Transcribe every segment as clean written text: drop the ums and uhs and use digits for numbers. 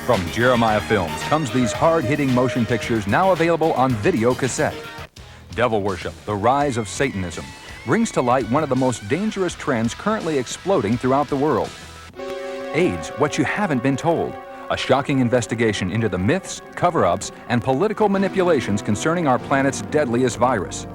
From Jeremiah Films comes these hard-hitting motion pictures now available on video cassette. Devil Worship, The Rise of Satanism, brings to light one of the most dangerous trends currently exploding throughout the world. AIDS, What You Haven't Been Told, a shocking investigation into the myths, cover-ups, and political manipulations concerning our planet's deadliest virus.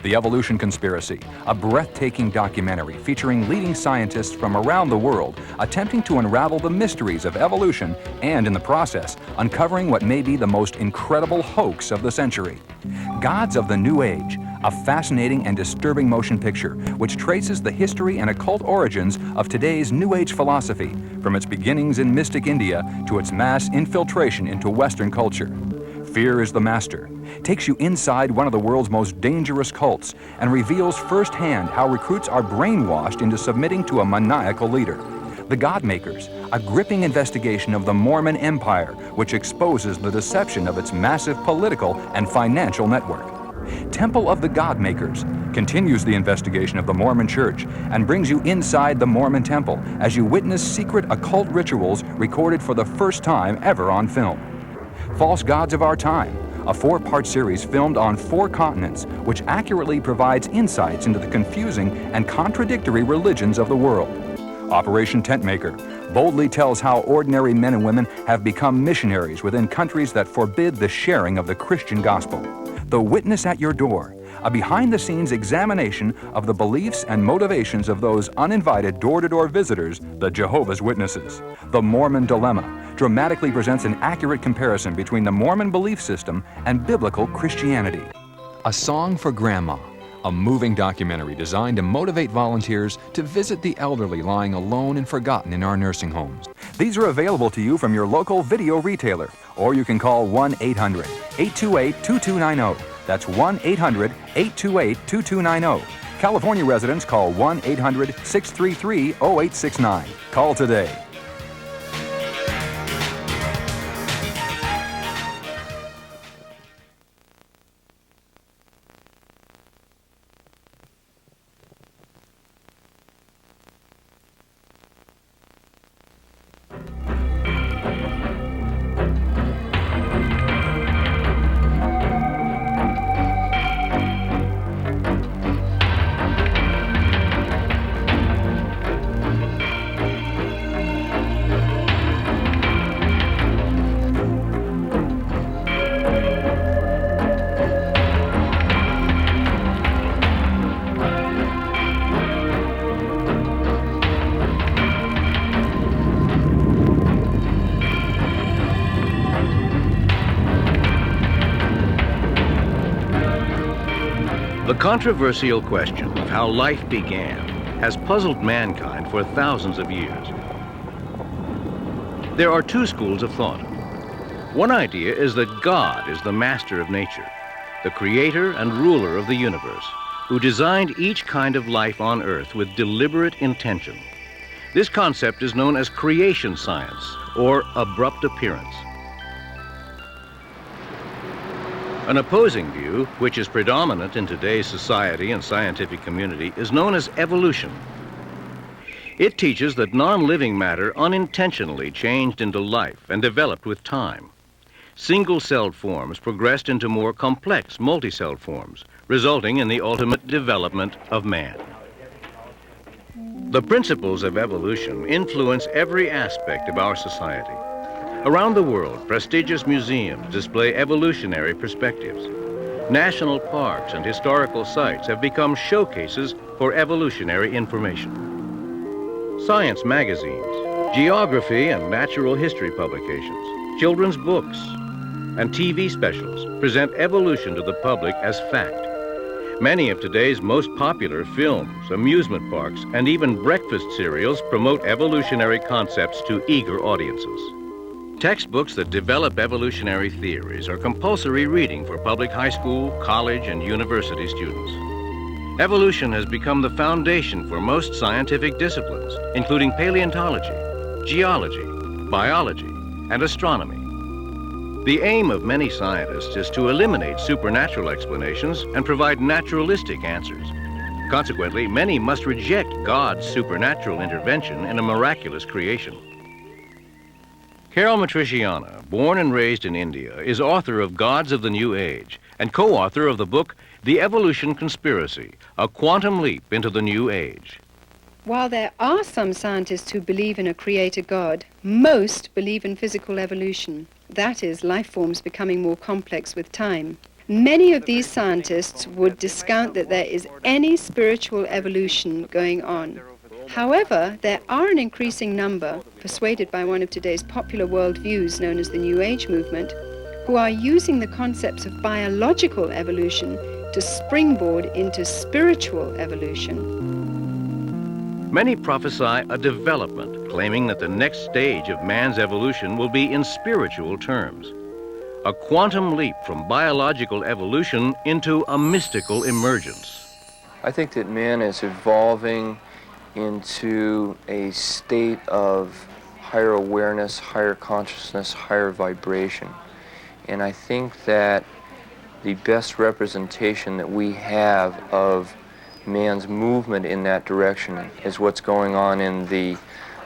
The Evolution Conspiracy, a breathtaking documentary featuring leading scientists from around the world attempting to unravel the mysteries of evolution and, in the process, uncovering what may be the most incredible hoax of the century. Gods of the New Age, a fascinating and disturbing motion picture which traces the history and occult origins of today's New Age philosophy, from its beginnings in mystic India to its mass infiltration into Western culture. Fear is the Master takes you inside one of the world's most dangerous cults and reveals firsthand how recruits are brainwashed into submitting to a maniacal leader. The Godmakers, a gripping investigation of the Mormon Empire, which exposes the deception of its massive political and financial network. Temple of the Godmakers continues the investigation of the Mormon Church and brings you inside the Mormon Temple as you witness secret occult rituals recorded for the first time ever on film. False Gods of Our Time, a 4-part series filmed on 4 continents, which accurately provides insights into the confusing and contradictory religions of the world. Operation Tentmaker boldly tells how ordinary men and women have become missionaries within countries that forbid the sharing of the Christian gospel. The Witness at Your Door, a behind-the-scenes examination of the beliefs and motivations of those uninvited door-to-door visitors, the Jehovah's Witnesses. The Mormon Dilemma dramatically presents an accurate comparison between the Mormon belief system and biblical Christianity. A Song for Grandma, a moving documentary designed to motivate volunteers to visit the elderly lying alone and forgotten in our nursing homes. These are available to you from your local video retailer, or you can call 1-800-828-2290. That's 1-800-828-2290. California residents call 1-800-633-0869. Call today. The controversial question of how life began has puzzled mankind for thousands of years. There are 2 schools of thought. One idea is that God is the master of nature, the creator and ruler of the universe, who designed each kind of life on Earth with deliberate intention. This concept is known as creation science, or abrupt appearance. An opposing view, which is predominant in today's society and scientific community, is known as evolution. It teaches that non-living matter unintentionally changed into life and developed with time. Single-celled forms progressed into more complex multi-celled forms, resulting in the ultimate development of man. The principles of evolution influence every aspect of our society. Around the world, prestigious museums display evolutionary perspectives. National parks and historical sites have become showcases for evolutionary information. Science magazines, geography and natural history publications, children's books, and TV specials present evolution to the public as fact. Many of today's most popular films, amusement parks, and even breakfast cereals promote evolutionary concepts to eager audiences. Textbooks that develop evolutionary theories are compulsory reading for public high school, college, and university students. Evolution has become the foundation for most scientific disciplines, including paleontology, geology, biology, and astronomy. The aim of many scientists is to eliminate supernatural explanations and provide naturalistic answers. Consequently, many must reject God's supernatural intervention in a miraculous creation. Carol Matriciana, born and raised in India, is author of Gods of the New Age and co-author of the book The Evolution Conspiracy, A Quantum Leap into the New Age. While there are some scientists who believe in a creator God, most believe in physical evolution. That is, life forms becoming more complex with time. Many of these scientists would discount that there is any spiritual evolution going on. However, there are an increasing number, persuaded by one of today's popular worldviews known as the New Age movement, who are using the concepts of biological evolution to springboard into spiritual evolution. Many prophesy a development, claiming that the next stage of man's evolution will be in spiritual terms. A quantum leap from biological evolution into a mystical emergence. I think that man is evolving into a state of higher awareness, higher consciousness, higher vibration. And I think that the best representation that we have of man's movement in that direction is what's going on in the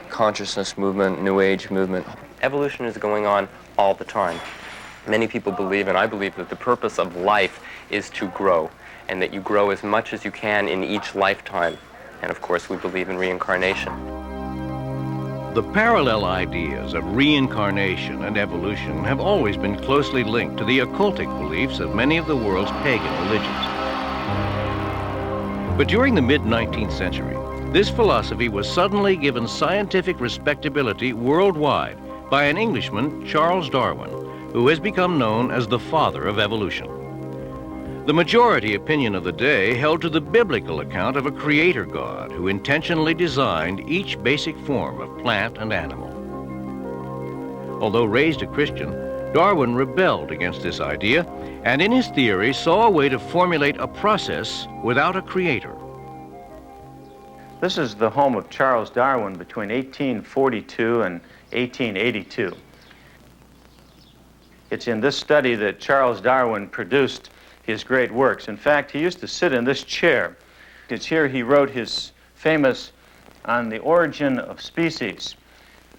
consciousness movement, New Age movement. Evolution is going on all the time. Many people believe, and I believe, that the purpose of life is to grow, and that you grow as much as you can in each lifetime. And of course, we believe in reincarnation. The parallel ideas of reincarnation and evolution have always been closely linked to the occultic beliefs of many of the world's pagan religions. But during the mid-19th century, this philosophy was suddenly given scientific respectability worldwide by an Englishman, Charles Darwin, who has become known as the father of evolution. The majority opinion of the day held to the biblical account of a creator God who intentionally designed each basic form of plant and animal. Although raised a Christian, Darwin rebelled against this idea and in his theory saw a way to formulate a process without a creator. This is the home of Charles Darwin between 1842 and 1882. It's in this study that Charles Darwin produced his great works. In fact, he used to sit in this chair. It's here he wrote his famous On the Origin of Species,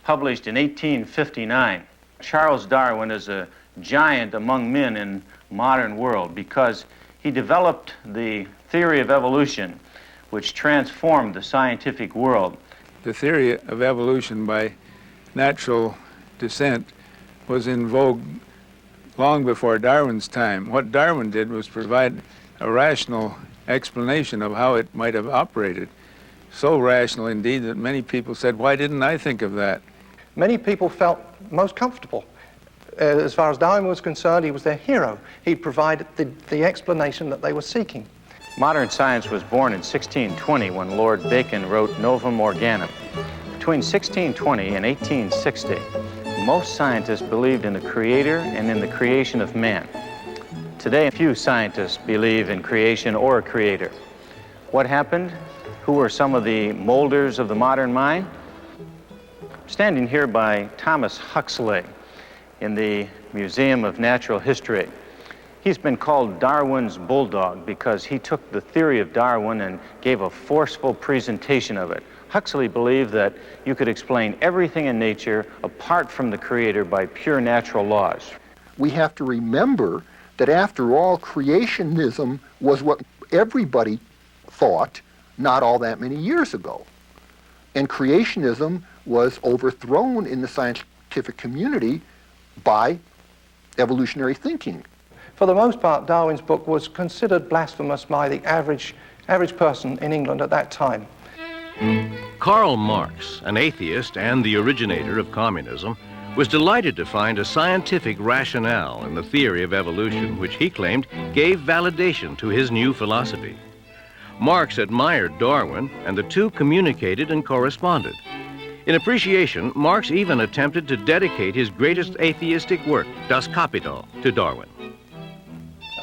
published in 1859. Charles Darwin is a giant among men in modern world because he developed the theory of evolution, which transformed the scientific world. The theory of evolution by natural descent was in vogue long before Darwin's time. What Darwin did was provide a rational explanation of how it might have operated. So rational indeed that many people said, why didn't I think of that? Many people felt most comfortable. As far as Darwin was concerned, he was their hero. He provided the explanation that they were seeking. Modern science was born in 1620 when Lord Bacon wrote Novum Organum. Between 1620 and 1860, most scientists believed in a creator and in the creation of man. Today, few scientists believe in creation or a creator. What happened? Who are some of the molders of the modern mind? Standing here by Thomas Huxley in the Museum of Natural History. He's been called Darwin's bulldog because he took the theory of Darwin and gave a forceful presentation of it. Huxley believed that you could explain everything in nature apart from the creator by pure natural laws. We have to remember that after all, creationism was what everybody thought not all that many years ago. And creationism was overthrown in the scientific community by evolutionary thinking. For the most part, Darwin's book was considered blasphemous by the average person in England at that time. Karl Marx, an atheist and the originator of communism, was delighted to find a scientific rationale in the theory of evolution, which he claimed gave validation to his new philosophy. Marx admired Darwin, and the two communicated and corresponded. In appreciation, Marx even attempted to dedicate his greatest atheistic work, Das Kapital, to Darwin.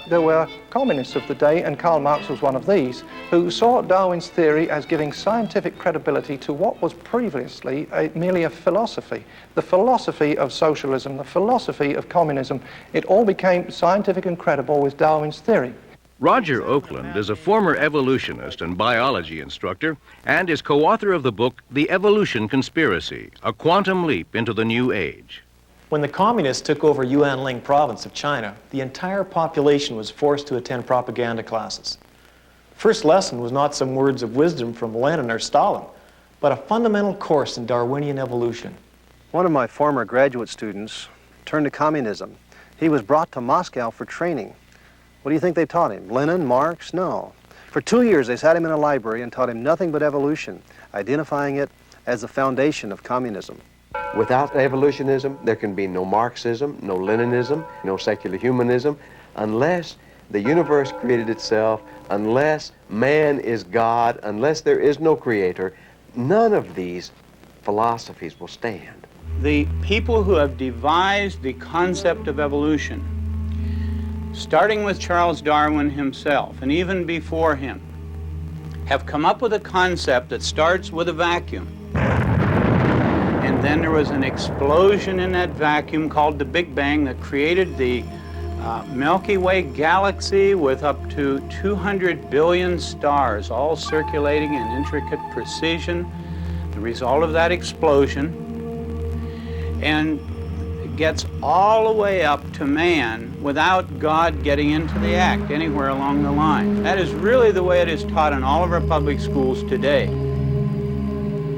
There were communists of the day, and Karl Marx was one of these, who saw Darwin's theory as giving scientific credibility to what was previously merely a philosophy. The philosophy of socialism, the philosophy of communism, it all became scientific and credible with Darwin's theory. Roger Oakland is a former evolutionist and biology instructor and is co-author of the book The Evolution Conspiracy, A Quantum Leap into the New Age. When the communists took over Yuanling province of China, the entire population was forced to attend propaganda classes. The first lesson was not some words of wisdom from Lenin or Stalin, but a fundamental course in Darwinian evolution. One of my former graduate students turned to communism. He was brought to Moscow for training. What do you think they taught him? Lenin, Marx? No. For 2 years they sat him in a library and taught him nothing but evolution, identifying it as the foundation of communism. Without evolutionism, there can be no Marxism, no Leninism, no secular humanism, unless the universe created itself, unless man is God, unless there is no creator. None of these philosophies will stand. The people who have devised the concept of evolution, starting with Charles Darwin himself, and even before him, have come up with a concept that starts with a vacuum. And then there was an explosion in that vacuum called the Big Bang that created the Milky Way galaxy with up to 200 billion stars, all circulating in intricate precision. The result of that explosion, and it gets all the way up to man without God getting into the act anywhere along the line. That is really the way it is taught in all of our public schools today.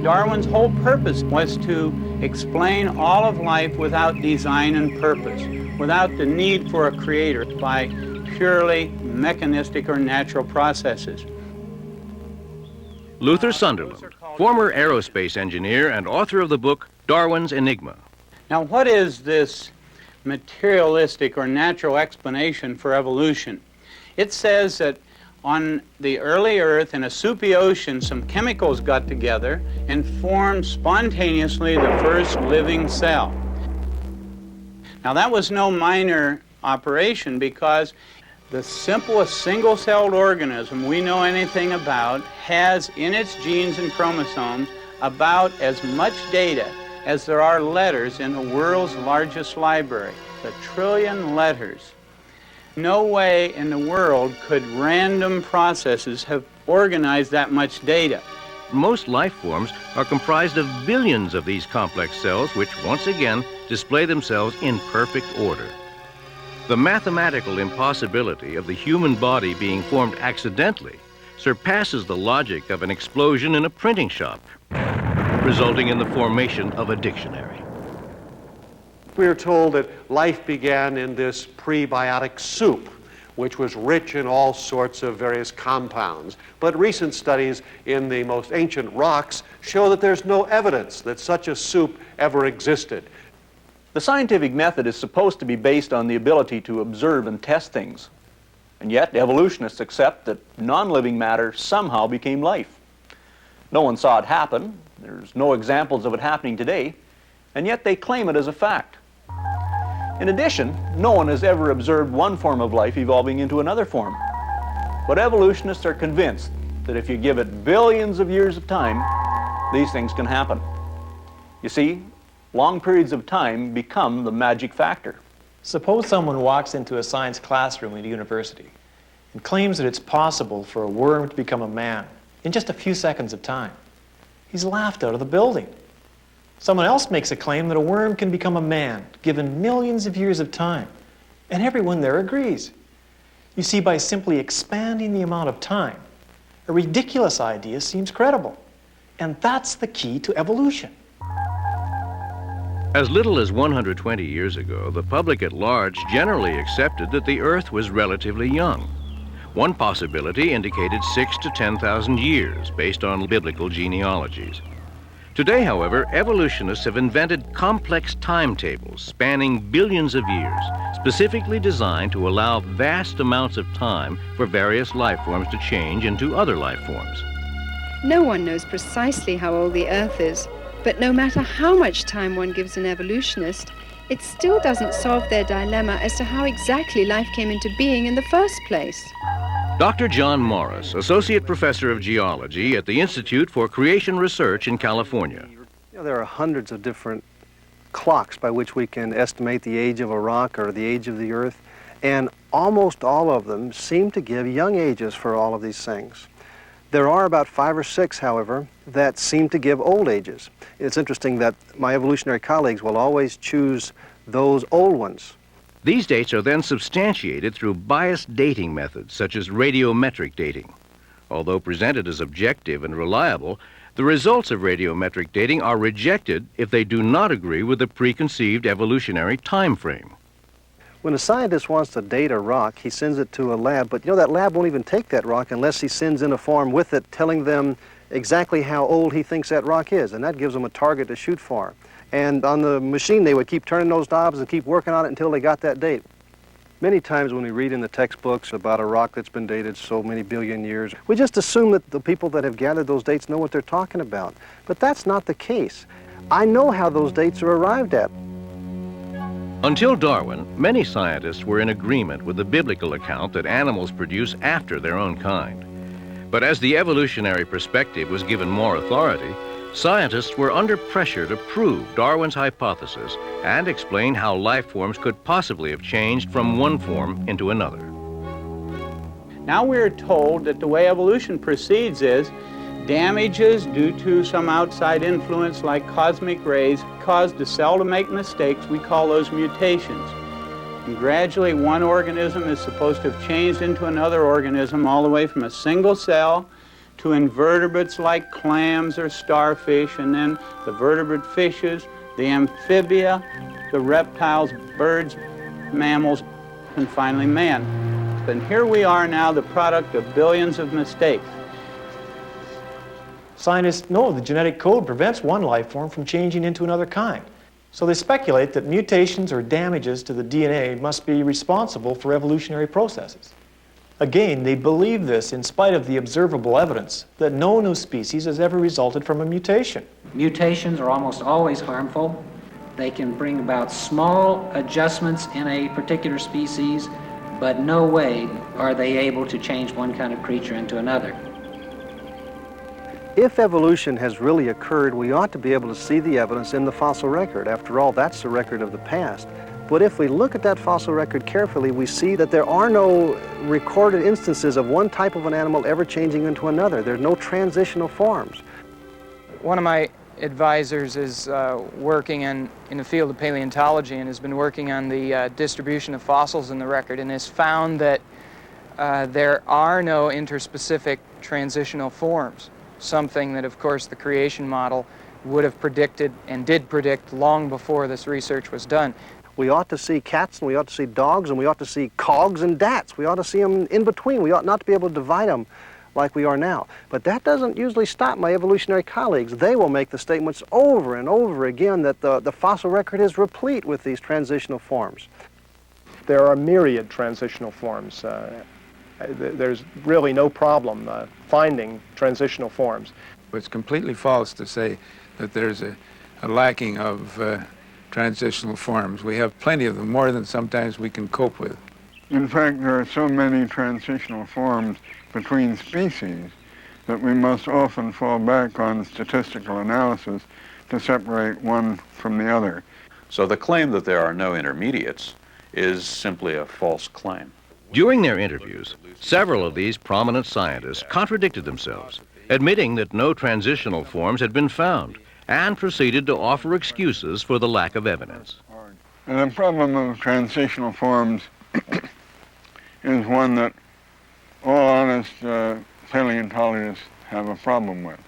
Darwin's whole purpose was to explain all of life without design and purpose, without the need for a creator, by purely mechanistic or natural processes. Luther Sunderland, former aerospace engineer and author of the book Darwin's Enigma. Now, what is this materialistic or natural explanation for evolution? It says that on the early Earth, in a soupy ocean, some chemicals got together and formed spontaneously the first living cell. Now, that was no minor operation, because the simplest single-celled organism we know anything about has in its genes and chromosomes about as much data as there are letters in the world's largest library, the 1 trillion letters. No way in the world could random processes have organized that much data. Most life forms are comprised of billions of these complex cells, which once again display themselves in perfect order. The mathematical impossibility of the human body being formed accidentally surpasses the logic of an explosion in a printing shop, resulting in the formation of a dictionary. We are told that life began in this prebiotic soup, which was rich in all sorts of various compounds. But recent studies in the most ancient rocks show that there's no evidence that such a soup ever existed. The scientific method is supposed to be based on the ability to observe and test things. And yet, evolutionists accept that non-living matter somehow became life. No one saw it happen. There's no examples of it happening today, and yet they claim it as a fact. In addition, no one has ever observed one form of life evolving into another form. But evolutionists are convinced that if you give it billions of years of time, these things can happen. You see, long periods of time become the magic factor. Suppose someone walks into a science classroom at a university and claims that it's possible for a worm to become a man in just a few seconds of time. He's laughed out of the building. Someone else makes a claim that a worm can become a man given millions of years of time, and everyone there agrees. You see, by simply expanding the amount of time, a ridiculous idea seems credible, and that's the key to evolution. As little as 120 years ago, the public at large generally accepted that the Earth was relatively young. One possibility indicated 6,000 to 10,000 years based on biblical genealogies. Today, however, evolutionists have invented complex timetables spanning billions of years, specifically designed to allow vast amounts of time for various life forms to change into other life forms. No one knows precisely how old the Earth is, but no matter how much time one gives an evolutionist, it still doesn't solve their dilemma as to how exactly life came into being in the first place. Dr. John Morris, Associate Professor of Geology at the Institute for Creation Research in California. There are hundreds of different clocks by which we can estimate the age of a rock or the age of the Earth, and almost all of them seem to give young ages for all of these things. There are about 5 or 6, however, that seem to give old ages. It's interesting that my evolutionary colleagues will always choose those old ones. These dates are then substantiated through biased dating methods such as radiometric dating. Although presented as objective and reliable, the results of radiometric dating are rejected if they do not agree with the preconceived evolutionary time frame. When a scientist wants to date a rock, he sends it to a lab, but you know that lab won't even take that rock unless he sends in a form with it telling them exactly how old he thinks that rock is, and that gives them a target to shoot for. And on the machine, they would keep turning those knobs and keep working on it until they got that date. Many times when we read in the textbooks about a rock that's been dated so many billion years, we just assume that the people that have gathered those dates know what they're talking about. But that's not the case. I know how those dates are arrived at. Until Darwin, many scientists were in agreement with the biblical account that animals produce after their own kind. But as the evolutionary perspective was given more authority, scientists were under pressure to prove Darwin's hypothesis and explain how life forms could possibly have changed from one form into another. Now we're told that the way evolution proceeds is damages due to some outside influence like cosmic rays cause the cell to make mistakes. We call those mutations. And gradually one organism is supposed to have changed into another organism all the way from a single cell to invertebrates like clams or starfish, and then the vertebrate fishes, the amphibia, the reptiles, birds, mammals, and finally man. And here we are now, the product of billions of mistakes. Scientists know the genetic code prevents one life form from changing into another kind. So they speculate that mutations or damages to the DNA must be responsible for evolutionary processes. Again, they believe this in spite of the observable evidence that no new species has ever resulted from a mutation. Mutations are almost always harmful. They can bring about small adjustments in a particular species, but no way are they able to change one kind of creature into another. If evolution has really occurred, we ought to be able to see the evidence in the fossil record. After all, that's the record of the past. But if we look at that fossil record carefully, we see that there are no recorded instances of one type of an animal ever changing into another. There's no transitional forms. One of my advisors is working in the field of paleontology and has been working on the distribution of fossils in the record, and has found that there are no interspecific transitional forms, something that, of course, the creation model would have predicted and did predict long before this research was done. We ought to see cats, and we ought to see dogs, and we ought to see cogs and dats. We ought to see them in between. We ought not to be able to divide them like we are now. But that doesn't usually stop my evolutionary colleagues. They will make the statements over and over again that the fossil record is replete with these transitional forms. There are myriad transitional forms. There's really no problem finding transitional forms. It's completely false to say that there's a lacking of transitional forms. We have plenty of them, more than sometimes we can cope with. In fact, there are so many transitional forms between species that we must often fall back on statistical analysis to separate one from the other. So the claim that there are no intermediates is simply a false claim. During their interviews, several of these prominent scientists contradicted themselves, admitting that no transitional forms had been found, and proceeded to offer excuses for the lack of evidence. And the problem of transitional forms is one that all honest paleontologists have a problem with.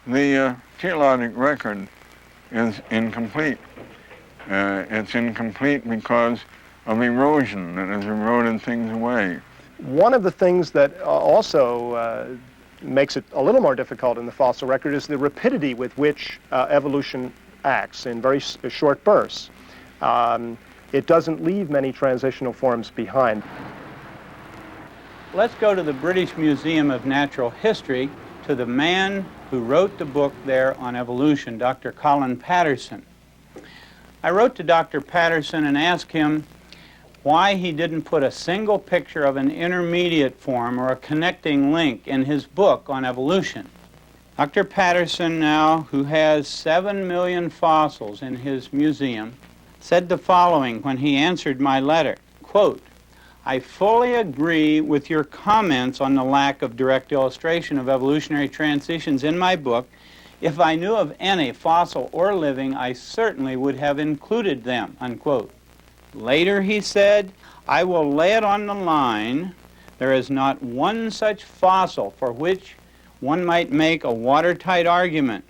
The geologic record is incomplete. It's incomplete because of erosion that has eroded things away. One of the things that also makes it a little more difficult in the fossil record is the rapidity with which evolution acts in very short bursts. It doesn't leave many transitional forms behind. Let's go to the British Museum of Natural History, to the man who wrote the book there on evolution, Dr. Colin Patterson. I wrote to Dr. Patterson and asked him why he didn't put a single picture of an intermediate form or a connecting link in his book on evolution. Dr. Patterson now, who has 7 million fossils in his museum, said the following when he answered my letter, quote, "I fully agree with your comments on the lack of direct illustration of evolutionary transitions in my book. If I knew of any, fossil or living, I certainly would have included them," unquote. Later he said, "I will lay it on the line. There is not one such fossil for which one might make a watertight argument."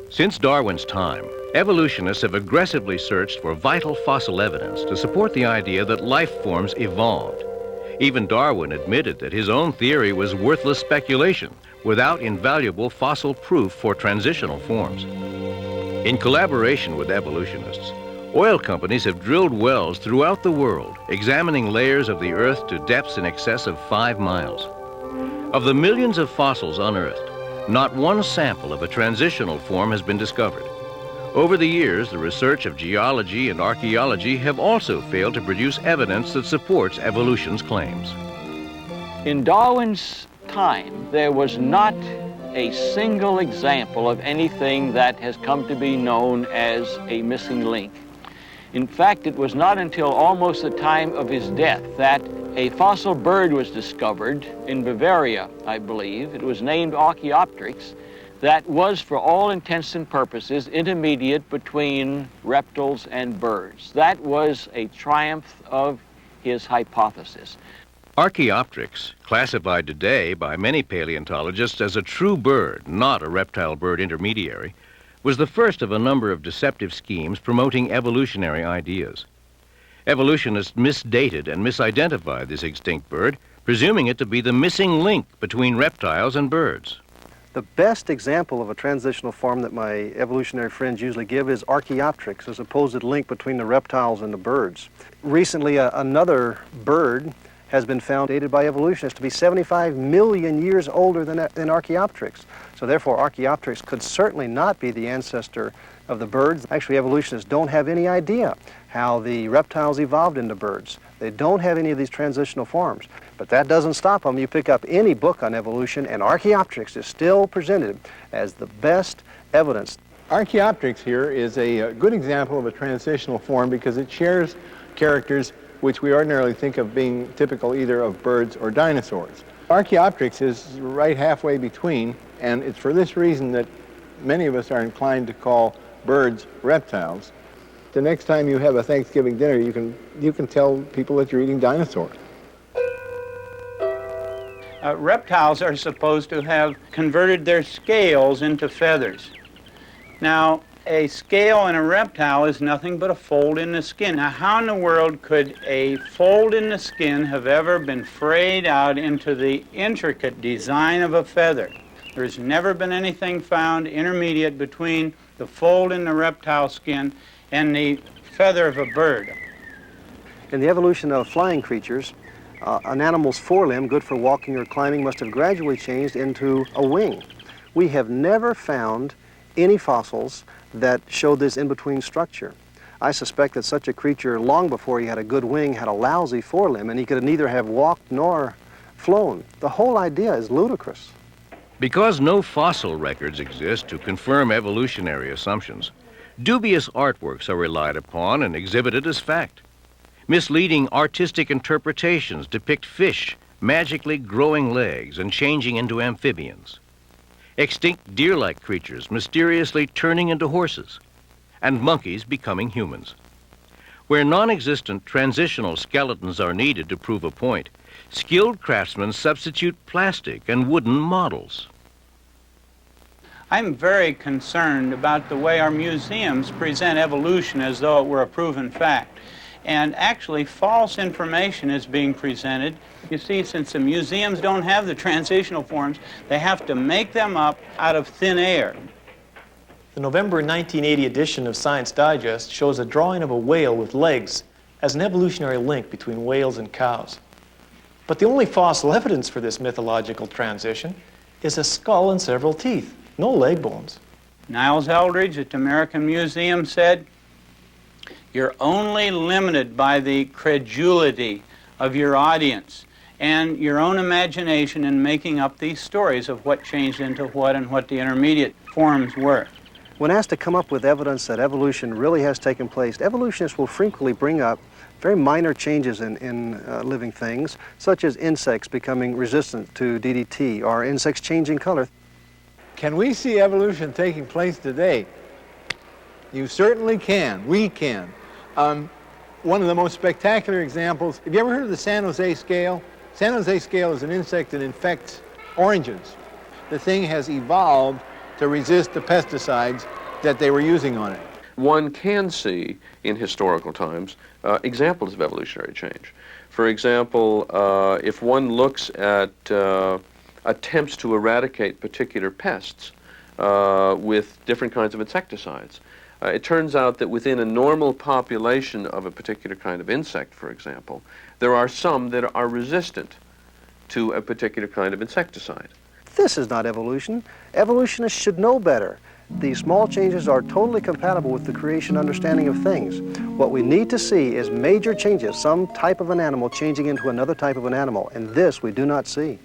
Since Darwin's time, evolutionists have aggressively searched for vital fossil evidence to support the idea that life forms evolved. Even Darwin admitted that his own theory was worthless speculation without invaluable fossil proof for transitional forms. In collaboration with evolutionists, oil companies have drilled wells throughout the world, examining layers of the earth to depths in excess of 5 miles. Of the millions of fossils unearthed, not one sample of a transitional form has been discovered. Over the years, the research of geology and archaeology have also failed to produce evidence that supports evolution's claims. In Darwin's time, there was not a single example of anything that has come to be known as a missing link. In fact, it was not until almost the time of his death that a fossil bird was discovered in Bavaria, I believe. It was named Archaeopteryx. That was, for all intents and purposes, intermediate between reptiles and birds. That was a triumph of his hypothesis. Archaeopteryx, classified today by many paleontologists as a true bird, not a reptile-bird intermediary, was the first of a number of deceptive schemes promoting evolutionary ideas. Evolutionists misdated and misidentified this extinct bird, presuming it to be the missing link between reptiles and birds. The best example of a transitional form that my evolutionary friends usually give is Archaeopteryx, a supposed link between the reptiles and the birds. Recently, another bird has been found, dated by evolutionists, to be 75 million years older than Archaeopteryx. So therefore, Archaeopteryx could certainly not be the ancestor of the birds. Actually, evolutionists don't have any idea how the reptiles evolved into birds. They don't have any of these transitional forms. But that doesn't stop them. You pick up any book on evolution, and Archaeopteryx is still presented as the best evidence. Archaeopteryx here is a good example of a transitional form because it shares characters which we ordinarily think of being typical either of birds or dinosaurs. Archaeopteryx is right halfway between, and it's for this reason that many of us are inclined to call birds reptiles. The next time you have a Thanksgiving dinner, you can tell people that you're eating dinosaurs. Reptiles are supposed to have converted their scales into feathers. Now, a scale in a reptile is nothing but a fold in the skin. Now, how in the world could a fold in the skin have ever been frayed out into the intricate design of a feather? There's never been anything found intermediate between the fold in the reptile skin and the feather of a bird. In the evolution of flying creatures, an animal's forelimb, good for walking or climbing, must have gradually changed into a wing. We have never found any fossils that showed this in-between structure. I suspect that such a creature, long before he had a good wing, had a lousy forelimb, and he could neither have walked nor flown. The whole idea is ludicrous. Because no fossil records exist to confirm evolutionary assumptions, dubious artworks are relied upon and exhibited as fact. Misleading artistic interpretations depict fish magically growing legs and changing into amphibians. Extinct deer-like creatures mysteriously turning into horses, and monkeys becoming humans. Where non-existent transitional skeletons are needed to prove a point, skilled craftsmen substitute plastic and wooden models. I'm very concerned about the way our museums present evolution as though it were a proven fact. And actually, false information is being presented. You see, since the museums don't have the transitional forms, they have to make them up out of thin air. The November 1980 edition of Science Digest shows a drawing of a whale with legs as an evolutionary link between whales and cows. But the only fossil evidence for this mythological transition is a skull and several teeth, no leg bones. Niles Eldridge at the American Museum said, "You're only limited by the credulity of your audience and your own imagination in making up these stories of what changed into what and what the intermediate forms were." When asked to come up with evidence that evolution really has taken place, evolutionists will frequently bring up very minor changes in living things, such as insects becoming resistant to DDT or insects changing color. Can we see evolution taking place today? You certainly can. We can. one of the most spectacular examples, have you ever heard of the San Jose scale? San Jose scale is an insect that infects oranges. The thing has evolved to resist the pesticides that they were using on it. One can see in historical times examples of evolutionary change. For example, if one looks at attempts to eradicate particular pests with different kinds of insecticides, it turns out that within a normal population of a particular kind of insect, for example, there are some that are resistant to a particular kind of insecticide. This is not evolution. Evolutionists should know better. These small changes are totally compatible with the creation understanding of things. What we need to see is major changes, some type of an animal changing into another type of an animal, and this we do not see.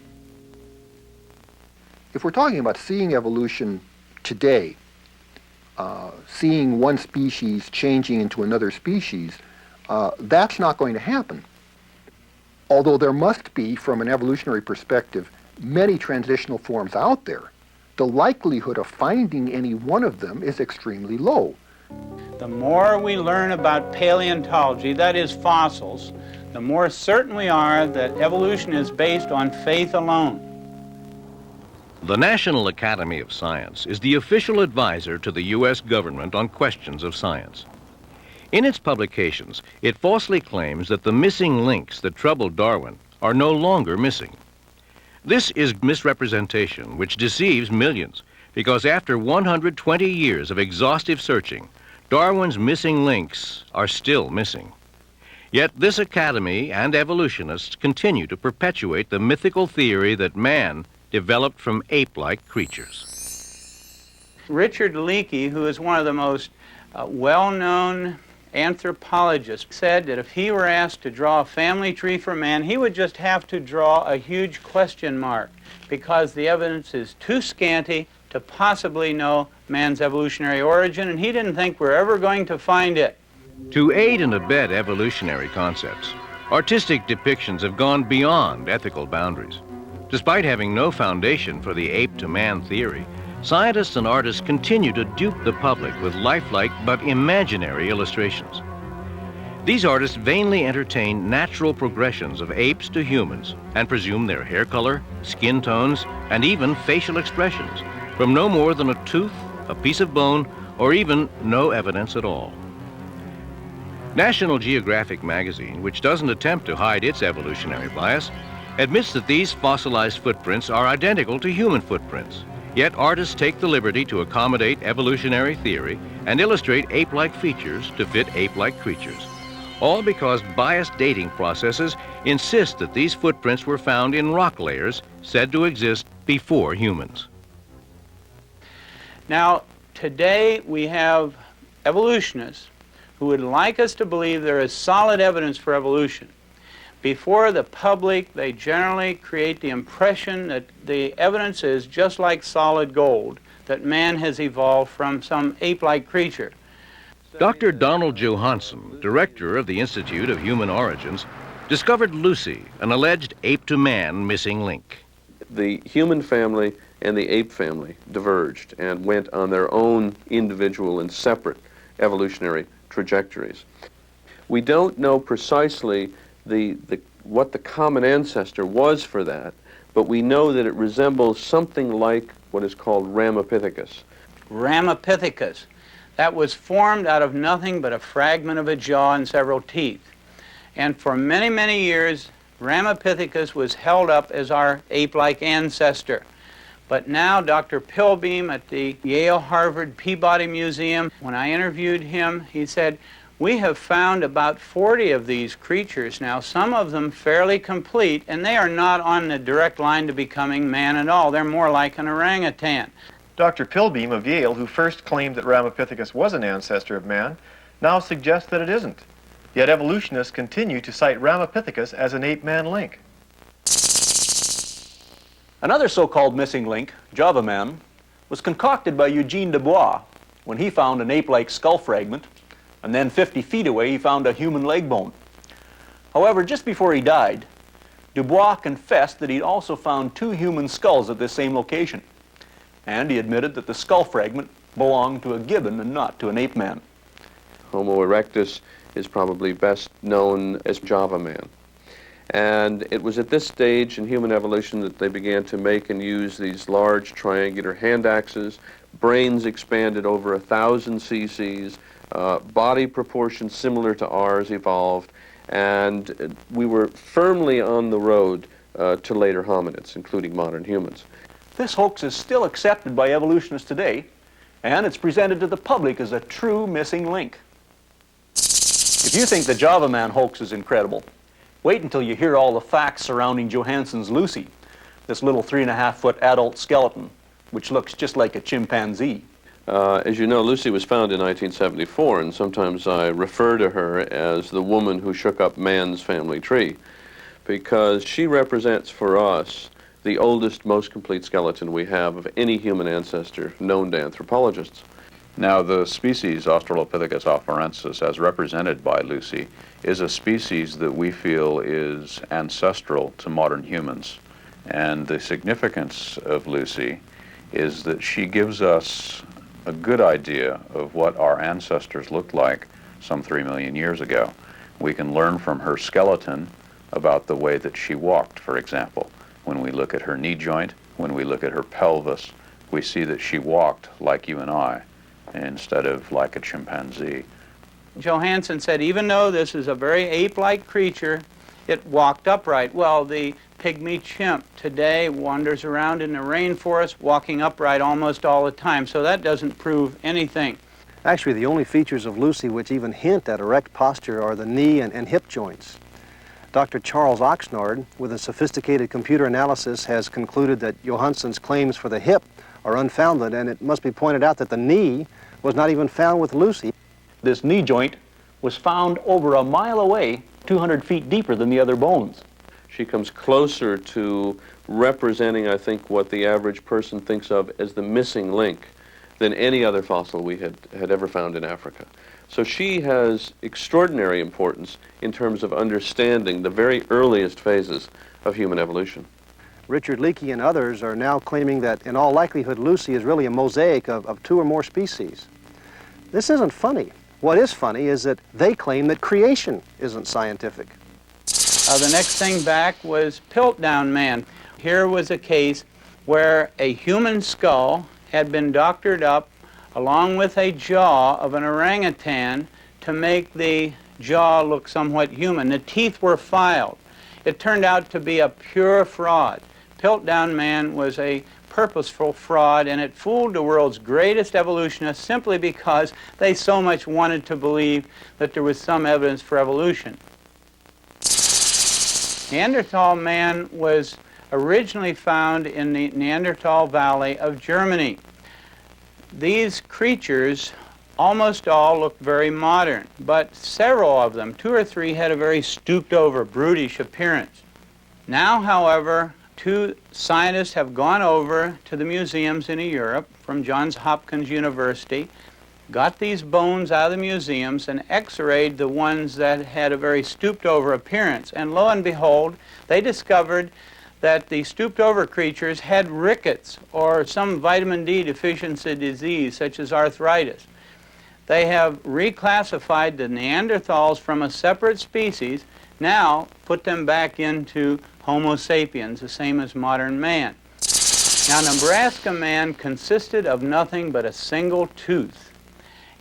If we're talking about seeing evolution today, seeing one species changing into another species, that's not going to happen. Although there must be, from an evolutionary perspective, many transitional forms out there, the likelihood of finding any one of them is extremely low. The more we learn about paleontology, that is fossils, the more certain we are that evolution is based on faith alone. The National Academy of Science is the official advisor to the U.S. government on questions of science. In its publications, it falsely claims that the missing links that troubled Darwin are no longer missing. This is misrepresentation which deceives millions, because after 120 years of exhaustive searching, Darwin's missing links are still missing. Yet this academy and evolutionists continue to perpetuate the mythical theory that man developed from ape-like creatures. Richard Leakey, who is one of the most well-known anthropologists, said that if he were asked to draw a family tree for man, he would just have to draw a huge question mark because the evidence is too scanty to possibly know man's evolutionary origin, and he didn't think we're ever going to find it. To aid and abet evolutionary concepts, artistic depictions have gone beyond ethical boundaries. Despite having no foundation for the ape-to-man theory, scientists and artists continue to dupe the public with lifelike but imaginary illustrations. These artists vainly entertain natural progressions of apes to humans and presume their hair color, skin tones, and even facial expressions from no more than a tooth, a piece of bone, or even no evidence at all. National Geographic magazine, which doesn't attempt to hide its evolutionary bias, admits that these fossilized footprints are identical to human footprints. Yet artists take the liberty to accommodate evolutionary theory and illustrate ape-like features to fit ape-like creatures, all because biased dating processes insist that these footprints were found in rock layers said to exist before humans. Now, today we have evolutionists who would like us to believe there is solid evidence for evolution. Before the public, they generally create the impression that the evidence is just like solid gold, that man has evolved from some ape-like creature. Dr. Donald Johanson, director of the Institute of Human Origins, discovered Lucy, an alleged ape-to-man missing link. The human family and the ape family diverged and went on their own individual and separate evolutionary trajectories. We don't know precisely what the common ancestor was for that, but we know that it resembles something like what is called Ramapithecus. Ramapithecus. That was formed out of nothing but a fragment of a jaw and several teeth. And for many, many years, Ramapithecus was held up as our ape-like ancestor. But now Dr. Pilbeam at the Yale Harvard Peabody Museum, when I interviewed him, he said, "We have found about 40 of these creatures now, some of them fairly complete, and they are not on the direct line to becoming man at all. They're more like an orangutan." Dr. Pilbeam of Yale, who first claimed that Ramapithecus was an ancestor of man, now suggests that it isn't. Yet evolutionists continue to cite Ramapithecus as an ape-man link. Another so-called missing link, Java Man, was concocted by Eugene Dubois when he found an ape-like skull fragment, and then 50 feet away he found a human leg bone. However, just before he died, Dubois confessed that he'd also found 2 human skulls at this same location, and he admitted that the skull fragment belonged to a gibbon and not to an ape man. Homo erectus is probably best known as Java Man. And it was at this stage in human evolution that they began to make and use these large triangular hand axes, brains expanded over 1,000 cc's, body proportions similar to ours evolved, and we were firmly on the road to later hominids, including modern humans. This hoax is still accepted by evolutionists today, and it's presented to the public as a true missing link. If you think the Java Man hoax is incredible, wait until you hear all the facts surrounding Johansson's Lucy, this little 3.5-foot adult skeleton, which looks just like a chimpanzee. As you know, Lucy was found in 1974, and sometimes I refer to her as the woman who shook up man's family tree, because she represents for us the oldest, most complete skeleton we have of any human ancestor known to anthropologists. Now, the species Australopithecus afarensis, as represented by Lucy, is a species that we feel is ancestral to modern humans. And the significance of Lucy is that she gives us a good idea of what our ancestors looked like some 3 million years ago. We can learn from her skeleton about the way that she walked, for example. When we look at her knee joint, when we look at her pelvis, we see that she walked like you and I, instead of like a chimpanzee. Johansson said, even though this is a very ape-like creature, it walked upright. Well, the pygmy chimp today wanders around in the rainforest walking upright almost all the time, so that doesn't prove anything. Actually, the only features of Lucy which even hint at erect posture are the knee and hip joints. Dr. Charles Oxnard, with a sophisticated computer analysis, has concluded that Johansson's claims for the hip are unfounded, and it must be pointed out that the knee was not even found with Lucy. This knee joint was found over a mile away, 200 feet deeper than the other bones. She comes closer to representing, I think, what the average person thinks of as the missing link than any other fossil we had ever found in Africa. So she has extraordinary importance in terms of understanding the very earliest phases of human evolution. Richard Leakey and others are now claiming that in all likelihood Lucy is really a mosaic of 2 or more species. This isn't funny. What is funny is that they claim that creation isn't scientific. The next thing back was Piltdown Man. Here was a case where a human skull had been doctored up along with a jaw of an orangutan to make the jaw look somewhat human. The teeth were filed. It turned out to be a pure fraud. Piltdown Man was a purposeful fraud, and it fooled the world's greatest evolutionists simply because they so much wanted to believe that there was some evidence for evolution. Neanderthal man was originally found in the Neanderthal Valley of Germany. These creatures almost all looked very modern, but several of them, 2 or 3, had a very stooped over, brutish appearance. Now, however, 2 scientists have gone over to the museums in Europe from Johns Hopkins University, got these bones out of the museums and x-rayed the ones that had a very stooped over appearance. And lo and behold, they discovered that the stooped over creatures had rickets or some vitamin D deficiency disease such as arthritis. They have reclassified the Neanderthals from a separate species, now put them back into Homo sapiens, the same as modern man. Now, Nebraska man consisted of nothing but a single tooth.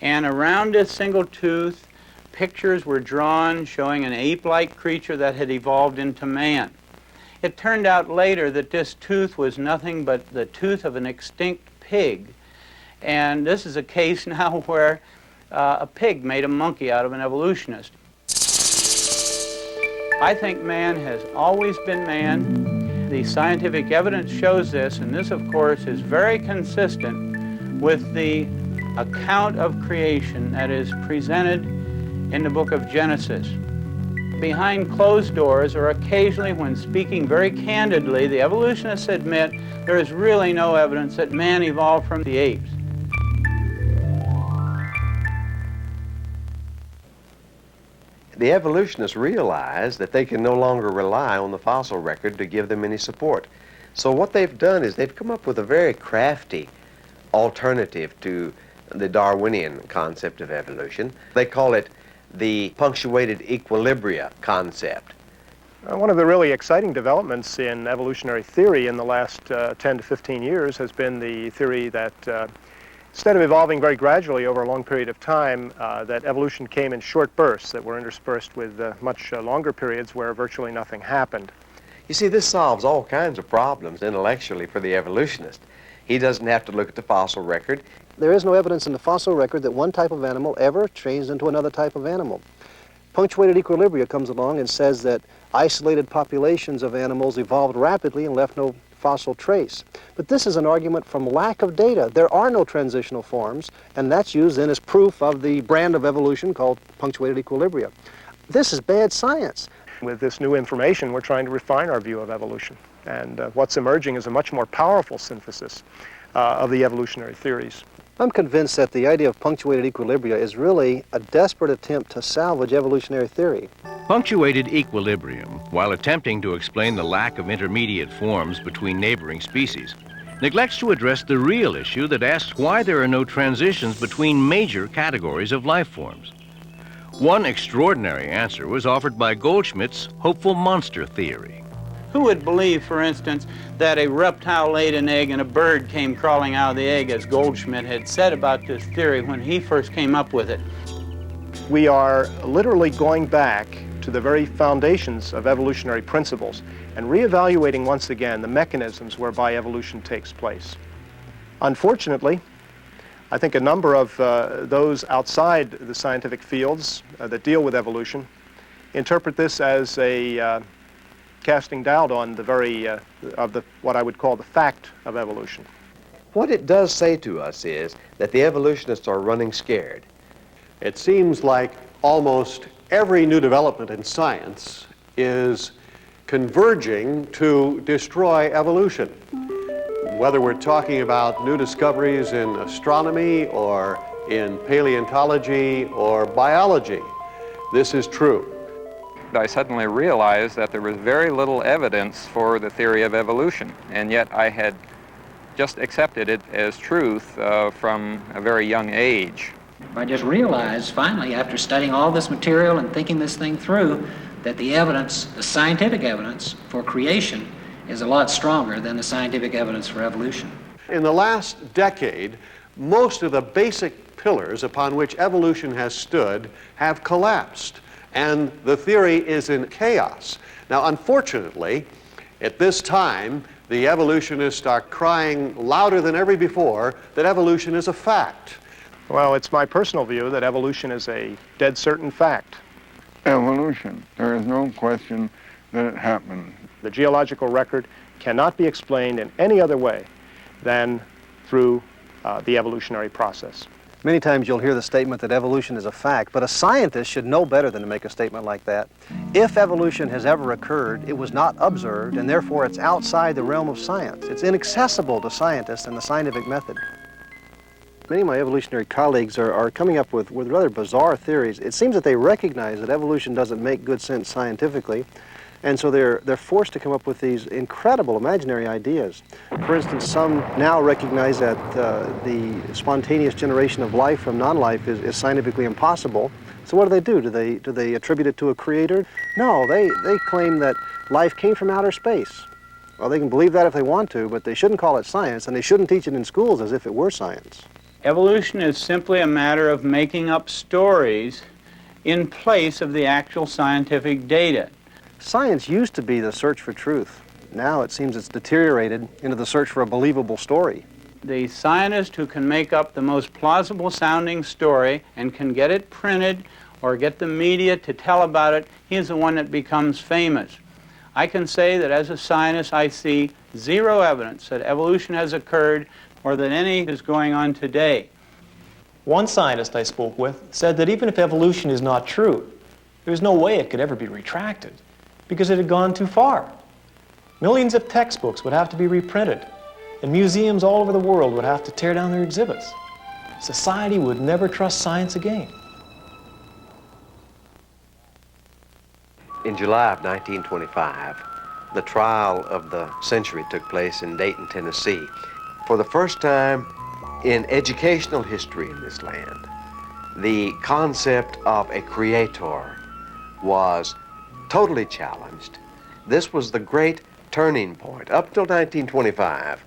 And around this single tooth, pictures were drawn showing an ape-like creature that had evolved into man. It turned out later that this tooth was nothing but the tooth of an extinct pig. And this is a case now where a pig made a monkey out of an evolutionist. I think man has always been man. The scientific evidence shows this, and this, of course, is very consistent with the account of creation that is presented in the book of Genesis. Behind closed doors, or occasionally when speaking very candidly, the evolutionists admit there is really no evidence that man evolved from the apes. The evolutionists realize that they can no longer rely on the fossil record to give them any support. So what they've done is they've come up with a very crafty alternative to the Darwinian concept of evolution. They call it the punctuated equilibria concept. One of the really exciting developments in evolutionary theory in the last 10 to 15 years has been the theory that instead of evolving very gradually over a long period of time, that evolution came in short bursts that were interspersed with much longer periods where virtually nothing happened. You see, this solves all kinds of problems intellectually for the evolutionist. He doesn't have to look at the fossil record. There is no evidence in the fossil record that one type of animal ever changed into another type of animal. Punctuated equilibria comes along and says that isolated populations of animals evolved rapidly and left no fossil trace. But this is an argument from lack of data. There are no transitional forms, and that's used then as proof of the brand of evolution called punctuated equilibria. This is bad science. With this new information, we're trying to refine our view of evolution. And what's emerging is a much more powerful synthesis of the evolutionary theories. I'm convinced that the idea of punctuated equilibria is really a desperate attempt to salvage evolutionary theory. Punctuated equilibrium, while attempting to explain the lack of intermediate forms between neighboring species, neglects to address the real issue that asks why there are no transitions between major categories of life forms. One extraordinary answer was offered by Goldschmidt's hopeful monster theory. Who would believe, for instance, that a reptile laid an egg and a bird came crawling out of the egg, as Goldschmidt had said about this theory when he first came up with it? We are literally going back to the very foundations of evolutionary principles and reevaluating once again the mechanisms whereby evolution takes place. Unfortunately, I think a number of those outside the scientific fields that deal with evolution interpret this as a casting doubt on the very, what I would call the fact of evolution. What it does say to us is that the evolutionists are running scared. It seems like almost every new development in science is converging to destroy evolution. Whether we're talking about new discoveries in astronomy or in paleontology or biology, this is true. I suddenly realized that there was very little evidence for the theory of evolution, and yet I had just accepted it as truth from a very young age. I just realized finally, after studying all this material and thinking this thing through, that the evidence, the scientific evidence for creation, is a lot stronger than the scientific evidence for evolution. In the last decade, most of the basic pillars upon which evolution has stood have collapsed, and the theory is in chaos. Now, unfortunately, at this time, the evolutionists are crying louder than ever before that evolution is a fact. Well, it's my personal view that evolution is a dead certain fact. Evolution. There is no question that it happened. The geological record cannot be explained in any other way than through the evolutionary process. Many times you'll hear the statement that evolution is a fact, but a scientist should know better than to make a statement like that. If evolution has ever occurred, it was not observed, and therefore it's outside the realm of science. It's inaccessible to scientists and the scientific method. Many of my evolutionary colleagues are coming up with rather bizarre theories. It seems that they recognize that evolution doesn't make good sense scientifically, and so they're forced to come up with these incredible imaginary ideas. For instance, some now recognize that the spontaneous generation of life from non-life is scientifically impossible. So what do? Do they attribute it to a creator? No, they claim that life came from outer space. Well, they can believe that if they want to, but they shouldn't call it science, and they shouldn't teach it in schools as if it were science. Evolution is simply a matter of making up stories in place of the actual scientific data. Science used to be the search for truth. Now it seems it's deteriorated into the search for a believable story. The scientist who can make up the most plausible sounding story and can get it printed or get the media to tell about it, he is the one that becomes famous. I can say that as a scientist I see zero evidence that evolution has occurred or that any is going on today. One scientist I spoke with said that even if evolution is not true, there's no way it could ever be retracted because it had gone too far. Millions of textbooks would have to be reprinted, and museums all over the world would have to tear down their exhibits. Society would never trust science again. In July of 1925, the trial of the century took place in Dayton, Tennessee. For the first time in educational history in this land, the concept of a creator was totally challenged. This was the great turning point. Up till 1925,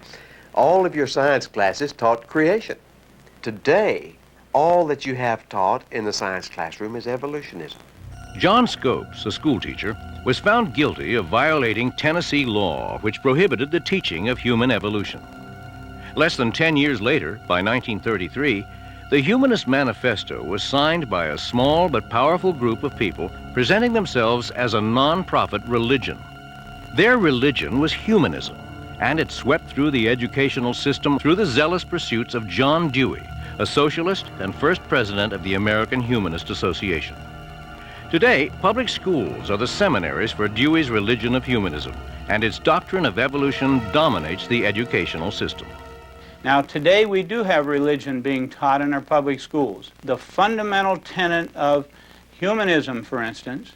all of your science classes taught creation. Today, all that you have taught in the science classroom is evolutionism. John Scopes, a schoolteacher, was found guilty of violating Tennessee law, which prohibited the teaching of human evolution. Less than 10 years later, by 1933, the Humanist Manifesto was signed by a small but powerful group of people presenting themselves as a non-profit religion. Their religion was humanism, and it swept through the educational system through the zealous pursuits of John Dewey, a socialist and first president of the American Humanist Association. Today, public schools are the seminaries for Dewey's religion of humanism, and its doctrine of evolution dominates the educational system. Now, today we do have religion being taught in our public schools. The fundamental tenet of humanism, for instance,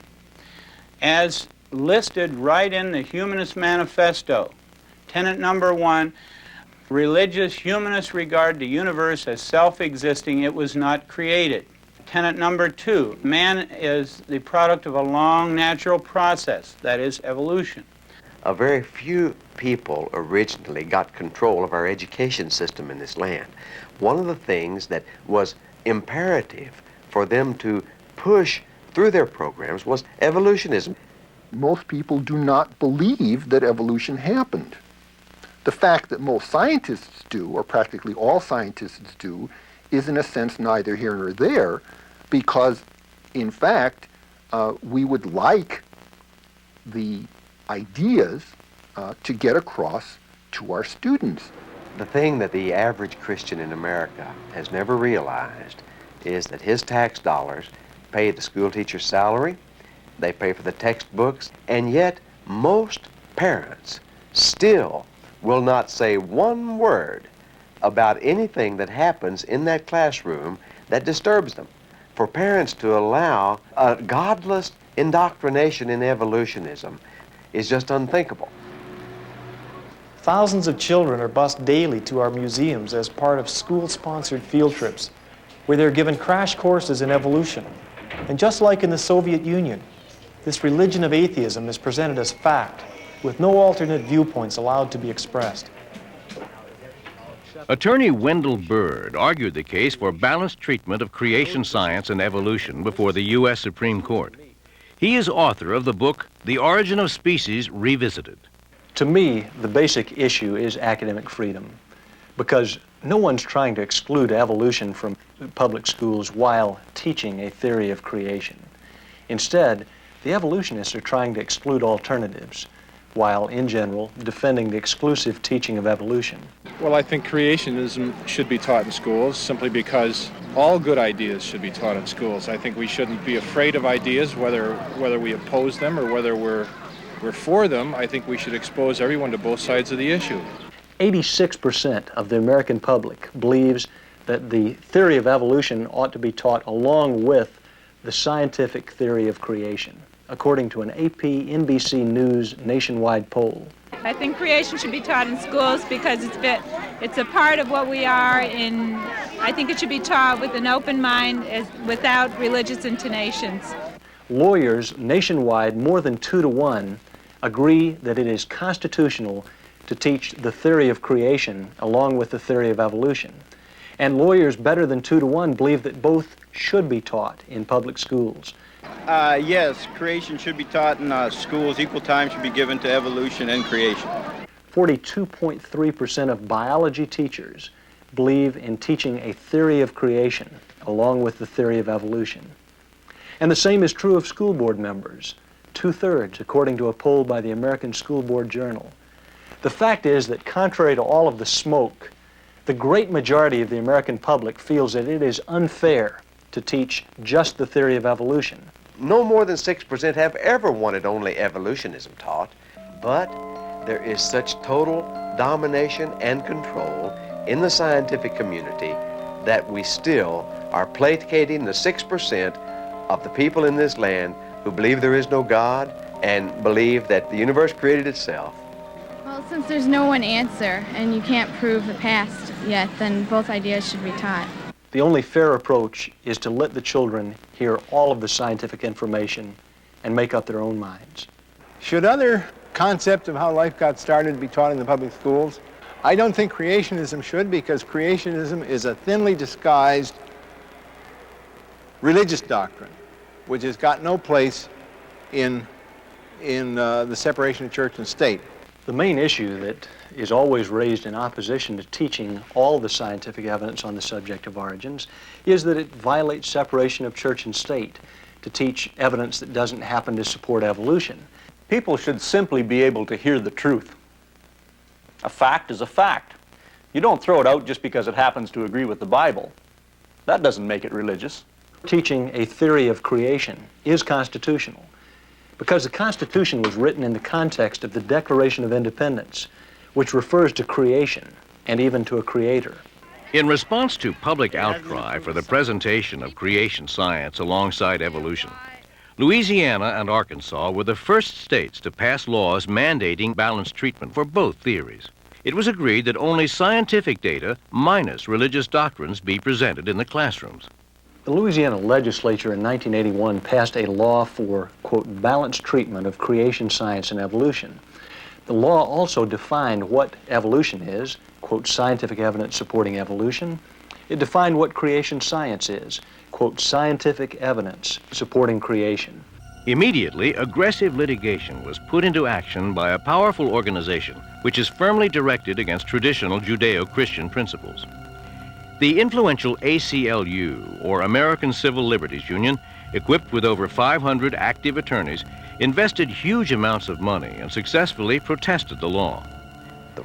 as listed right in the Humanist Manifesto, tenet number 1, religious humanists regard the universe as self-existing, it was not created. Tenet number 2, man is the product of a long natural process, that is evolution. A very few people originally got control of our education system in this land. One of the things that was imperative for them to push through their programs was evolutionism. Most people do not believe that evolution happened. The fact that most scientists do, or practically all scientists do, is in a sense neither here nor there, because in fact we would like the ideas to get across to our students. The thing that the average Christian in America has never realized is that his tax dollars pay the school teacher's salary, they pay for the textbooks, and yet most parents still will not say one word about anything that happens in that classroom that disturbs them. For parents to allow a godless indoctrination in evolutionism is just unthinkable. Thousands of children are bused daily to our museums as part of school-sponsored field trips, where they're given crash courses in evolution. And just like in the Soviet Union, this religion of atheism is presented as fact, with no alternate viewpoints allowed to be expressed. Attorney Wendell Bird argued the case for balanced treatment of creation science and evolution before the U.S. Supreme Court. He is author of the book, The Origin of Species Revisited. To me, the basic issue is academic freedom, because no one's trying to exclude evolution from public schools while teaching a theory of creation. Instead, the evolutionists are trying to exclude alternatives, while, in general, defending the exclusive teaching of evolution. Well, I think creationism should be taught in schools simply because all good ideas should be taught in schools. I think we shouldn't be afraid of ideas, whether we oppose them or whether we're for them. I think we should expose everyone to both sides of the issue. 86% of the American public believes that the theory of evolution ought to be taught along with the scientific theory of creation, according to an AP NBC News nationwide poll. I think creation should be taught in schools because it's a part of what we are, and I think it should be taught with an open mind without religious intonations. Lawyers nationwide, more than 2 to 1, agree that it is constitutional to teach the theory of creation along with the theory of evolution. And lawyers better than 2 to 1 believe that both should be taught in public schools. Yes, creation should be taught in schools. Equal time should be given to evolution and creation. 42.3% of biology teachers believe in teaching a theory of creation along with the theory of evolution. And the same is true of school board members, 2/3, according to a poll by the American School Board Journal. The fact is that contrary to all of the smoke, the great majority of the American public feels that it is unfair to teach just the theory of evolution. No more than 6% have ever wanted only evolutionism taught, but there is such total domination and control in the scientific community that we still are placating the 6% of the people in this land who believe there is no God and believe that the universe created itself. Well, since there's no one answer and you can't prove the past yet, then both ideas should be taught. The only fair approach is to let the children hear all of the scientific information and make up their own minds. Should other concepts of how life got started be taught in the public schools? I don't think creationism should, because creationism is a thinly disguised religious doctrine, which has got no place in the separation of church and state. The main issue that is always raised in opposition to teaching all the scientific evidence on the subject of origins is that it violates separation of church and state to teach evidence that doesn't happen to support evolution. People should simply be able to hear the truth. A fact is a fact. You don't throw it out just because it happens to agree with the Bible. That doesn't make it religious. Teaching a theory of creation is constitutional because the Constitution was written in the context of the Declaration of Independence, which refers to creation and even to a creator. In response to public outcry for the presentation of creation science alongside evolution, Louisiana and Arkansas were the first states to pass laws mandating balanced treatment for both theories. It was agreed that only scientific data minus religious doctrines be presented in the classrooms. The Louisiana legislature in 1981 passed a law for, quote, balanced treatment of creation science and evolution. The law also defined what evolution is, quote, scientific evidence supporting evolution. It defined what creation science is, quote, scientific evidence supporting creation. Immediately, aggressive litigation was put into action by a powerful organization which is firmly directed against traditional Judeo-Christian principles. The influential ACLU, or American Civil Liberties Union, equipped with over 500 active attorneys, invested huge amounts of money and successfully protested the law.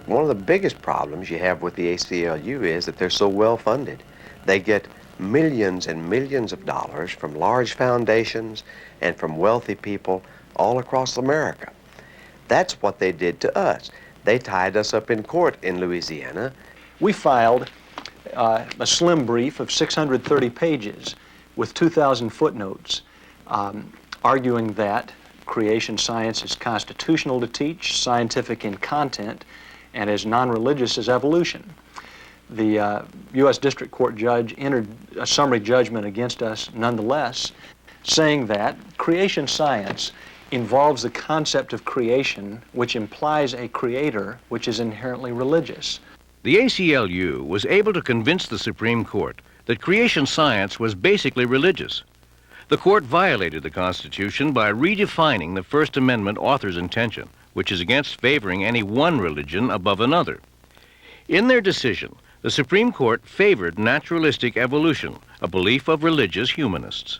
One of the biggest problems you have with the ACLU is that they're so well funded. They get millions and millions of dollars from large foundations and from wealthy people all across America. That's what they did to us. They tied us up in court in Louisiana. We filed a slim brief of 630 pages with 2,000 footnotes arguing that creation science is constitutional to teach, scientific in content, and as non-religious as evolution. The U.S. District Court judge entered a summary judgment against us nonetheless, saying that creation science involves the concept of creation, which implies a creator, which is inherently religious. The ACLU was able to convince the Supreme Court that creation science was basically religious. The court violated the Constitution by redefining the First Amendment author's intention, which is against favoring any one religion above another. In their decision, the Supreme Court favored naturalistic evolution, a belief of religious humanists.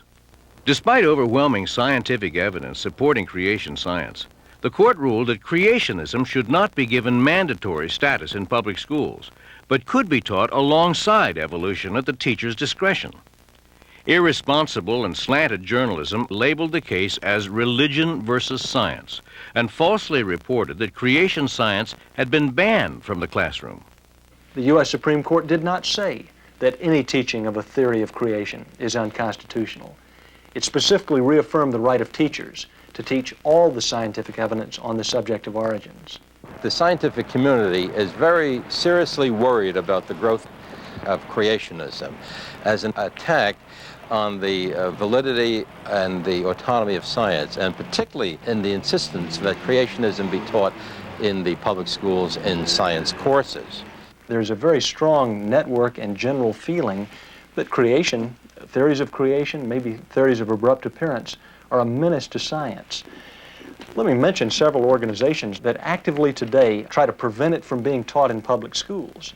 Despite overwhelming scientific evidence supporting creation science, the court ruled that creationism should not be given mandatory status in public schools, but could be taught alongside evolution at the teacher's discretion. Irresponsible and slanted journalism labeled the case as religion versus science and falsely reported that creation science had been banned from the classroom. The U.S. Supreme Court did not say that any teaching of a theory of creation is unconstitutional. It specifically reaffirmed the right of teachers to teach all the scientific evidence on the subject of origins. The scientific community is very seriously worried about the growth of creationism as an attack on the validity and the autonomy of science, and particularly in the insistence that creationism be taught in the public schools in science courses. There's a very strong network and general feeling that creation, theories of creation, maybe theories of abrupt appearance, are a menace to science. Let me mention several organizations that actively today try to prevent it from being taught in public schools.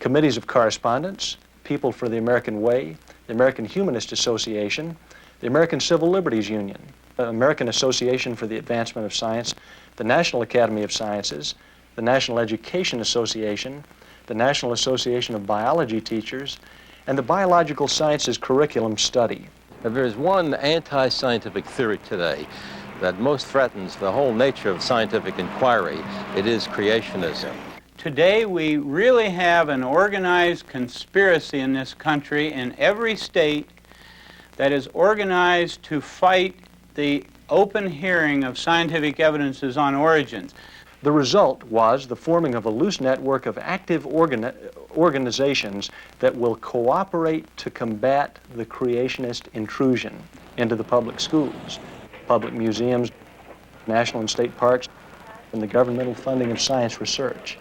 Committees of Correspondence, People for the American Way, the American Humanist Association, the American Civil Liberties Union, the American Association for the Advancement of Science, the National Academy of Sciences, the National Education Association, the National Association of Biology Teachers, and the Biological Sciences Curriculum Study. If there's one anti-scientific theory today that most threatens the whole nature of scientific inquiry, it is creationism. Today we really have an organized conspiracy in this country in every state that is organized to fight the open hearing of scientific evidences on origins. The result was the forming of a loose network of active organizations that will cooperate to combat the creationist intrusion into the public schools, public museums, national and state parks, and the governmental funding of science research.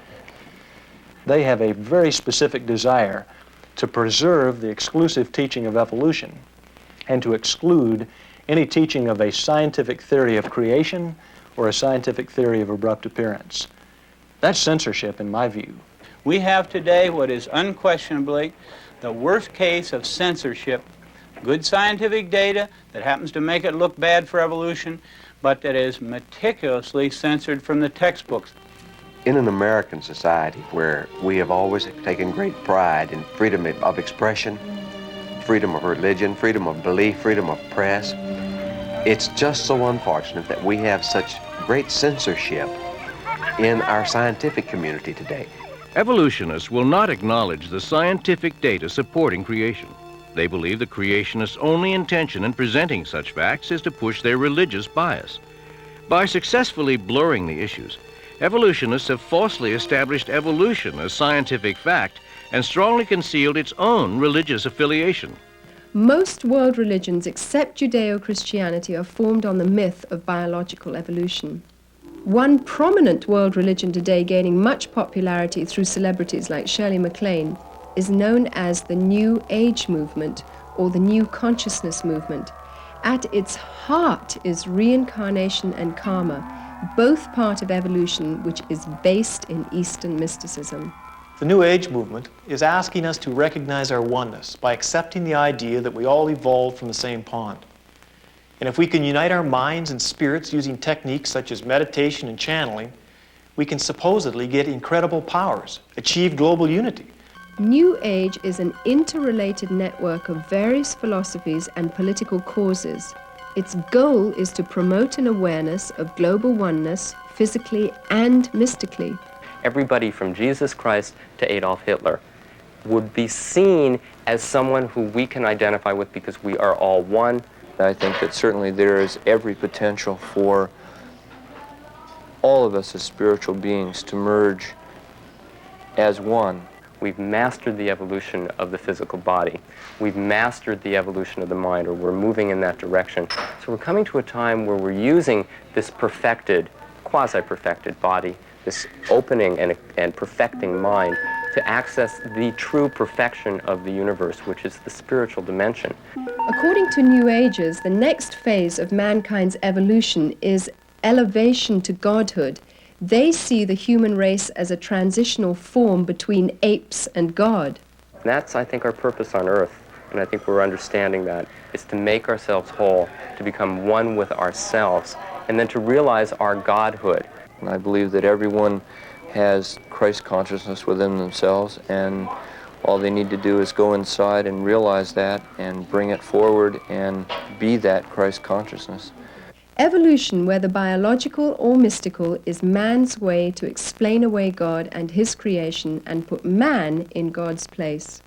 They have a very specific desire to preserve the exclusive teaching of evolution and to exclude any teaching of a scientific theory of creation or a scientific theory of abrupt appearance. That's censorship in my view. We have today what is unquestionably the worst case of censorship. Good scientific data that happens to make it look bad for evolution, but that is meticulously censored from the textbooks. In an American society where we have always taken great pride in freedom of expression, freedom of religion, freedom of belief, freedom of press, it's just so unfortunate that we have such great censorship in our scientific community today. Evolutionists will not acknowledge the scientific data supporting creation. They believe the creationists' only intention in presenting such facts is to push their religious bias. By successfully blurring the issues, evolutionists have falsely established evolution as scientific fact and strongly concealed its own religious affiliation. Most world religions except Judeo-Christianity are formed on the myth of biological evolution. One prominent world religion today gaining much popularity through celebrities like Shirley MacLaine is known as the New Age movement or the New Consciousness movement. At its heart is reincarnation and karma, both part of evolution which is based in Eastern mysticism. The New Age movement is asking us to recognize our oneness by accepting the idea that we all evolved from the same pond. And if we can unite our minds and spirits using techniques such as meditation and channeling, we can supposedly get incredible powers, achieve global unity. New Age is an interrelated network of various philosophies and political causes. Its goal is to promote an awareness of global oneness, physically and mystically. Everybody from Jesus Christ to Adolf Hitler would be seen as someone who we can identify with because we are all one. I think that certainly there is every potential for all of us as spiritual beings to merge as one. We've mastered the evolution of the physical body. We've mastered the evolution of the mind, or we're moving in that direction. So we're coming to a time where we're using this perfected, quasi-perfected body, this opening and perfecting mind, to access the true perfection of the universe, which is the spiritual dimension. According to New Agers, the next phase of mankind's evolution is elevation to godhood. They see the human race as a transitional form between apes and God. That's, I think, our purpose on Earth, and I think we're understanding that, is to make ourselves whole, to become one with ourselves, and then to realize our godhood. And I believe that everyone has Christ consciousness within themselves, and all they need to do is go inside and realize that and bring it forward and be that Christ consciousness. Evolution, whether biological or mystical, is man's way to explain away God and his creation and put man in God's place.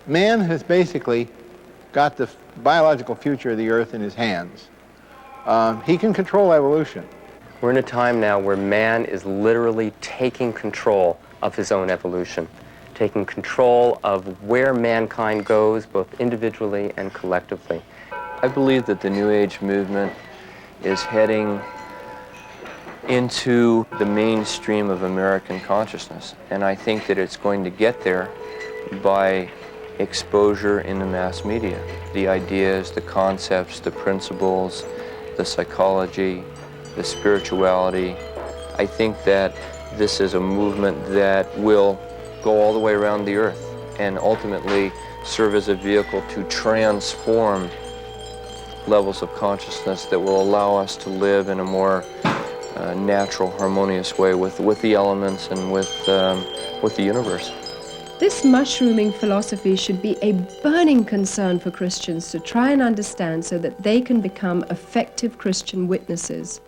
Man has basically got the biological future of the earth in his hands. He can control evolution. We're in a time now where man is literally taking control of his own evolution, taking control of where mankind goes, both individually and collectively. I believe that the New Age movement is heading into the mainstream of American consciousness, and I think that it's going to get there by exposure in the mass media. The ideas, the concepts, the principles, the psychology, the spirituality. I think that this is a movement that will go all the way around the earth and ultimately serve as a vehicle to transform levels of consciousness that will allow us to live in a more natural, harmonious way with the elements and with the universe. This mushrooming philosophy should be a burning concern for Christians to try and understand so that they can become effective Christian witnesses.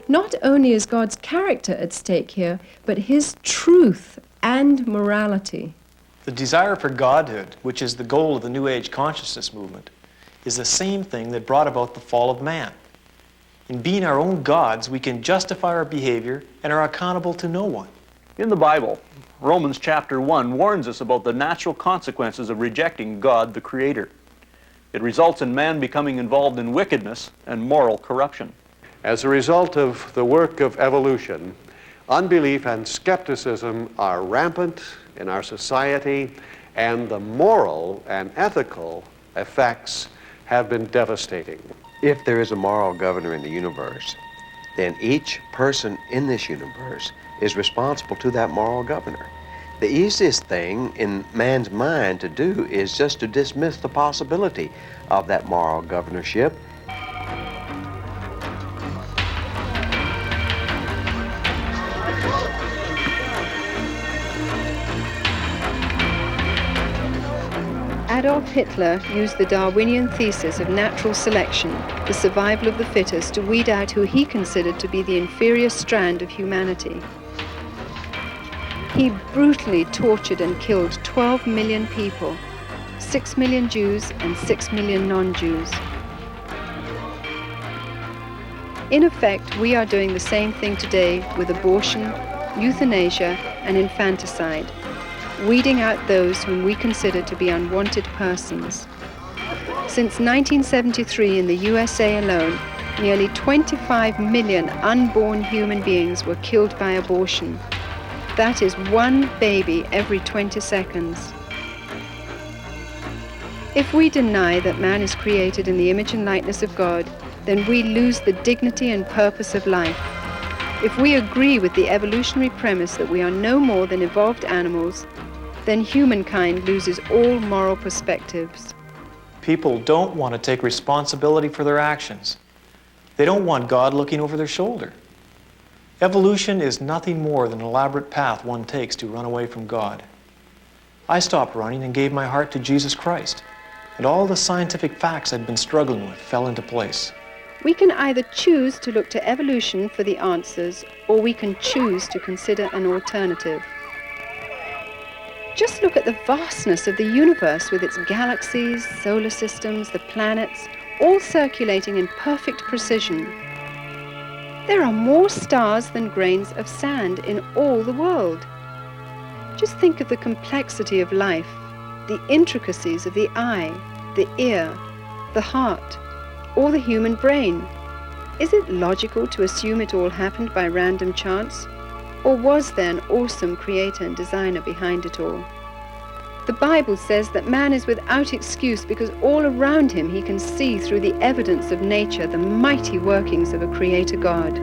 Not only is God's character at stake here, but his truth and morality. The desire for godhood, which is the goal of the New Age consciousness movement, is the same thing that brought about the fall of man. In being our own gods, we can justify our behavior and are accountable to no one. In the Bible, Romans chapter 1 warns us about the natural consequences of rejecting God the Creator. It results in man becoming involved in wickedness and moral corruption. As a result of the work of evolution, unbelief and skepticism are rampant in our society, and the moral and ethical effects have been devastating. If there is a moral governor in the universe, then each person in this universe is responsible to that moral governor. The easiest thing in man's mind to do is just to dismiss the possibility of that moral governorship. Adolf Hitler used the Darwinian thesis of natural selection, the survival of the fittest, to weed out who he considered to be the inferior strand of humanity. He brutally tortured and killed 12 million people, 6 million Jews and 6 million non-Jews. In effect, we are doing the same thing today with abortion, euthanasia, and infanticide, weeding out those whom we consider to be unwanted persons. Since 1973 in the USA alone, nearly 25 million unborn human beings were killed by abortion. That is one baby every 20 seconds. If we deny that man is created in the image and likeness of God, then we lose the dignity and purpose of life. If we agree with the evolutionary premise that we are no more than evolved animals, then humankind loses all moral perspectives. People don't want to take responsibility for their actions. They don't want God looking over their shoulder. Evolution is nothing more than an elaborate path one takes to run away from God. I stopped running and gave my heart to Jesus Christ, and all the scientific facts I'd been struggling with fell into place. We can either choose to look to evolution for the answers, or we can choose to consider an alternative. Just look at the vastness of the universe with its galaxies, solar systems, the planets, all circulating in perfect precision. There are more stars than grains of sand in all the world. Just think of the complexity of life, the intricacies of the eye, the ear, the heart, or the human brain. Is it logical to assume it all happened by random chance? Or was there an awesome creator and designer behind it all? The Bible says that man is without excuse because all around him he can see through the evidence of nature the mighty workings of a creator God.